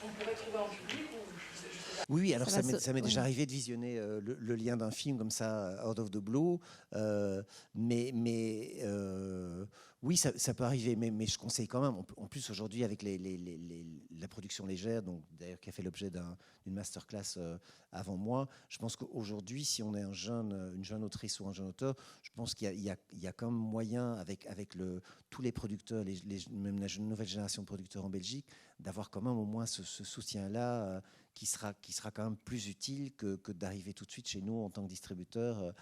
on pourrait trouver en public ou je sais pas. Oui, alors ça m'est déjà arrivé de visionner le lien d'un film comme ça, out of the blue, oui, ça peut arriver, mais je conseille quand même. En plus, aujourd'hui, avec la production légère, donc d'ailleurs qui a fait l'objet d'une masterclass avant moi, je pense qu'aujourd'hui, si on est une jeune autrice ou un jeune auteur, je pense qu'il y a quand même moyen, avec tous les producteurs, même la nouvelle génération de producteurs en Belgique, d'avoir quand même au moins ce soutien-là qui sera quand même plus utile que d'arriver tout de suite chez nous en tant que distributeur.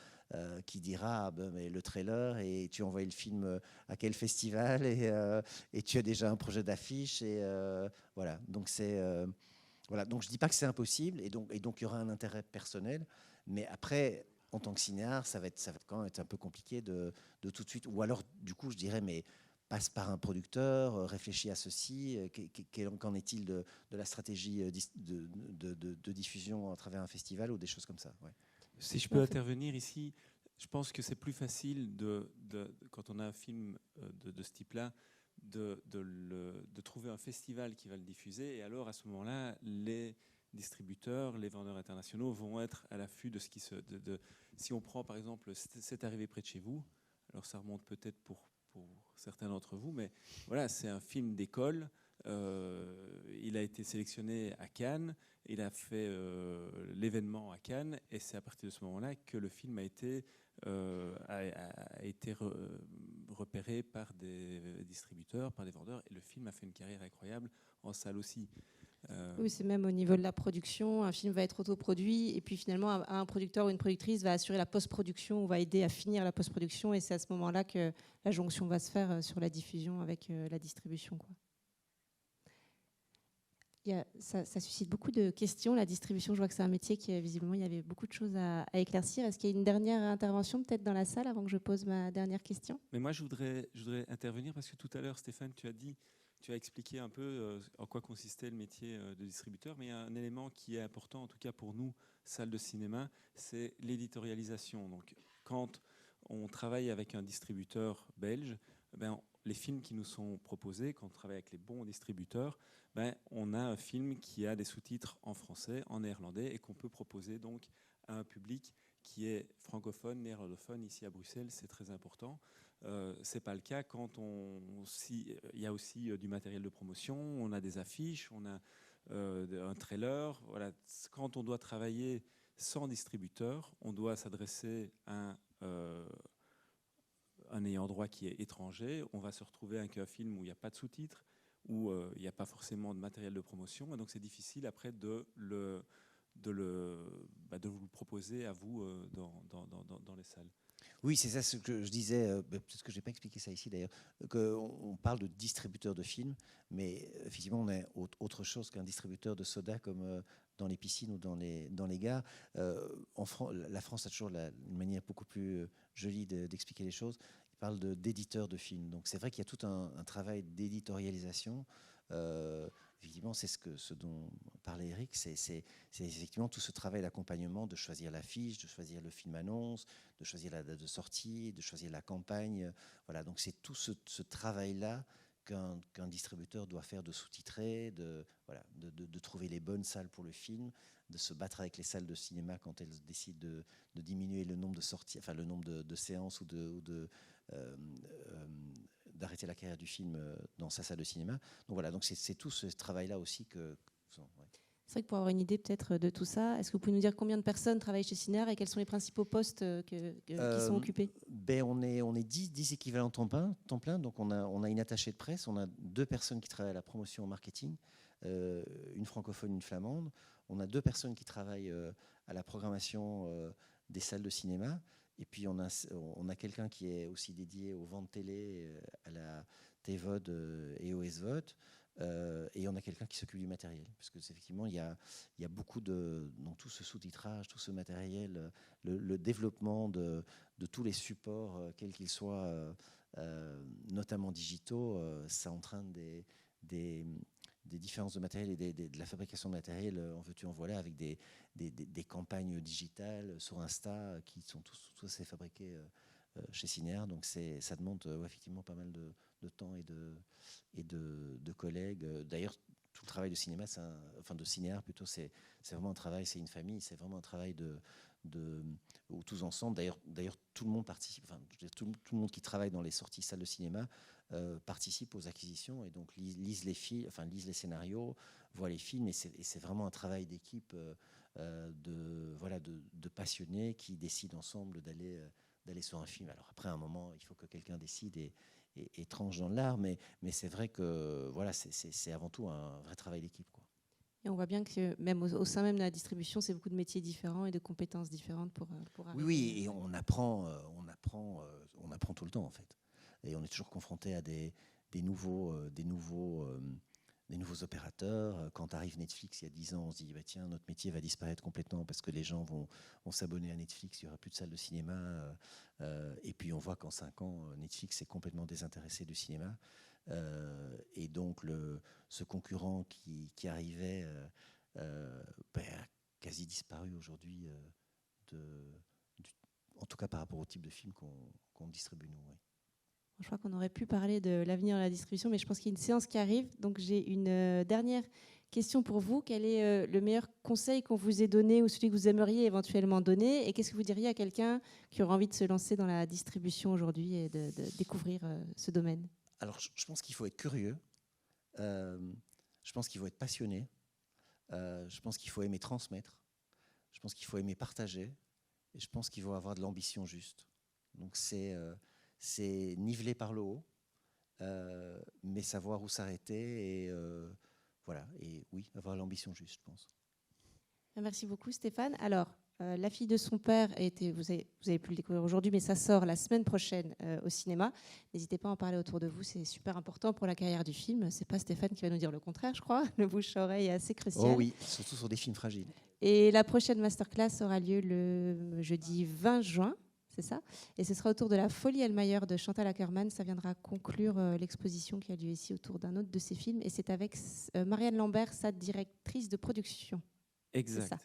Qui dira mais le trailer et tu as envoyé le film à quel festival et tu as déjà un projet d'affiche et voilà, donc voilà, donc je dis pas que c'est impossible et donc il y aura un intérêt personnel, mais après en tant que cinéaste ça va quand même être un peu compliqué de tout de suite, ou alors du coup je dirais mais passe par un producteur, réfléchis à ceci, qu'en est-il de la stratégie de diffusion à travers un festival ou des choses comme ça, ouais. Si je peux intervenir ici, je pense que c'est plus facile, quand on a un film de ce type-là, de trouver un festival qui va le diffuser. Et alors, à ce moment-là, les distributeurs, les vendeurs internationaux vont être à l'affût de ce qui se... Si on prend, par exemple, C'est arrivé près de chez vous, alors ça remonte peut-être pour certains d'entre vous, mais voilà, c'est un film d'école. Il a été sélectionné à Cannes. Il a fait l'événement à Cannes et c'est à partir de ce moment-là que le film a été repéré par des distributeurs, par des vendeurs, et le film a fait une carrière incroyable en salle aussi. Oui, c'est même au niveau de la production, un film va être autoproduit et puis finalement un producteur ou une productrice va assurer la post-production ou va aider à finir la post-production et c'est à ce moment-là que la jonction va se faire sur la diffusion avec la distribution, quoi. Ça suscite beaucoup de questions, la distribution. Je vois que c'est un métier qui, visiblement, il y avait beaucoup de choses à éclaircir. Est-ce qu'il y a une dernière intervention peut-être dans la salle avant que je pose ma dernière question? Mais moi, je voudrais intervenir parce que tout à l'heure, Stéphane, tu as expliqué un peu en quoi consistait le métier de distributeur, mais il y a un élément qui est important, en tout cas pour nous, salle de cinéma, c'est l'éditorialisation. Donc, quand on travaille avec un distributeur belge, les films qui nous sont proposés, quand on travaille avec les bons distributeurs, on a un film qui a des sous-titres en français, en néerlandais, et qu'on peut proposer donc à un public qui est francophone, néerlandophone. Ici à Bruxelles, c'est très important. C'est pas le cas quand il y a aussi du matériel de promotion, on a des affiches, on a un trailer. Voilà. Quand on doit travailler sans distributeur, on doit s'adresser à un ayant droit qui est étranger. On va se retrouver avec un film où il n'y a pas de sous-titres, où il n'y a pas forcément de matériel de promotion, et donc c'est difficile après de vous le proposer à vous dans les salles. Oui, c'est ça ce que je disais, peut-être que je n'ai pas expliqué ça ici d'ailleurs, qu'on parle de distributeur de films, mais effectivement on est autre chose qu'un distributeur de soda comme dans les piscines ou dans les gares. La France a toujours une manière beaucoup plus jolie d'expliquer les choses. Il parle d'éditeur de films. Donc c'est vrai qu'il y a tout un travail d'éditorialisation. Effectivement, c'est ce dont parlait Eric, c'est effectivement tout ce travail d'accompagnement, de choisir l'affiche, de choisir le film annonce, de choisir la date de sortie, de choisir la campagne. Voilà, donc c'est tout ce travail-là qu'un distributeur doit faire, de sous-titrer, de trouver les bonnes salles pour le film, de se battre avec les salles de cinéma quand elles décident de diminuer le nombre de sorties, enfin le nombre de séances ou d'arrêter la carrière du film dans sa salle de cinéma. Donc voilà, donc c'est tout ce travail-là aussi que... Ouais. C'est vrai que pour avoir une idée peut-être de tout ça, est-ce que vous pouvez nous dire combien de personnes travaillent chez Cinéar et quels sont les principaux postes qui sont occupés? On est 10 équivalents temps plein. Donc on a une attachée de presse, on a 2 personnes qui travaillent à la promotion au marketing, une francophone, une flamande. On a 2 personnes qui travaillent à la programmation des salles de cinéma. Et puis on a quelqu'un qui est aussi dédié aux ventes télé, à la TVOD et au SVOD. Et on a quelqu'un qui s'occupe du matériel, parce que effectivement il y a beaucoup dans tout ce sous-titrage, tout ce matériel, le développement de tous les supports, quels qu'ils soient, notamment digitaux, ça entraîne des différences de matériel et de la fabrication de matériel, en veux-tu en voilà, avec des campagnes digitales sur Insta qui sont tous fabriqués chez Cinéar. Donc ça demande effectivement pas mal de temps et de collègues. D'ailleurs, tout le travail de cinéma, de Cinéar plutôt, c'est vraiment un travail, c'est une famille, c'est vraiment un travail où tous ensemble. D'ailleurs, tout le monde participe. Enfin, tout le monde qui travaille dans les sorties salles de cinéma participe aux acquisitions et donc lisent les scénarios, voient les films. Et c'est vraiment un travail d'équipe de passionnés qui décident ensemble d'aller sur un film. Alors après, à un moment, il faut que quelqu'un décide et tranche dans l'art, mais c'est vrai que voilà, c'est avant tout un vrai travail d'équipe, quoi. Et on voit bien que même au sein même de la distribution, c'est beaucoup de métiers différents et de compétences différentes pour arriver. Oui, et on apprend tout le temps en fait. Et on est toujours confronté à des nouveaux opérateurs. Quand arrive Netflix il y a 10 ans, on se dit tiens, notre métier va disparaître complètement parce que les gens vont s'abonner à Netflix, il n'y aura plus de salles de cinéma. Et puis on voit qu'en 5 ans, Netflix est complètement désintéressé du cinéma. Et donc ce concurrent qui arrivait a quasi disparu aujourd'hui, en tout cas par rapport au type de film qu'on distribue nous. Oui. Je crois qu'on aurait pu parler de l'avenir de la distribution, mais je pense qu'il y a une séance qui arrive. Donc j'ai une dernière question pour vous. Quel est le meilleur conseil qu'on vous ait donné ou celui que vous aimeriez éventuellement donner? Et qu'est-ce que vous diriez à quelqu'un qui aurait envie de se lancer dans la distribution aujourd'hui et de découvrir ce domaine? Alors je pense qu'il faut être curieux. Je pense qu'il faut être passionné. Je pense qu'il faut aimer transmettre. Je pense qu'il faut aimer partager. Et je pense qu'il faut avoir de l'ambition juste. Donc c'est niveler par le haut, mais savoir où s'arrêter et voilà. Et oui, avoir l'ambition juste, je pense. Merci beaucoup, Stéphane. Alors, La fille de son père vous avez pu le découvrir aujourd'hui, mais ça sort la semaine prochaine au cinéma. N'hésitez pas à en parler autour de vous, c'est super important pour la carrière du film. C'est pas Stéphane qui va nous dire le contraire, je crois. Le bouche-oreille est assez crucial. Oh oui, surtout sur des films fragiles. Et la prochaine masterclass aura lieu le jeudi 20 juin. C'est ça. Et ce sera autour de La Folie Elmayer de Chantal Ackerman. Ça viendra conclure l'exposition qui a lieu ici autour d'un autre de ses films. Et c'est avec Marianne Lambert, sa directrice de production. Exact. C'est ça.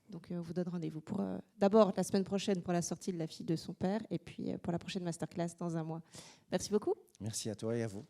Donc on vous donne rendez-vous pour d'abord la semaine prochaine pour la sortie de La fille de son père et puis pour la prochaine masterclass dans un mois. Merci beaucoup. Merci à toi et à vous.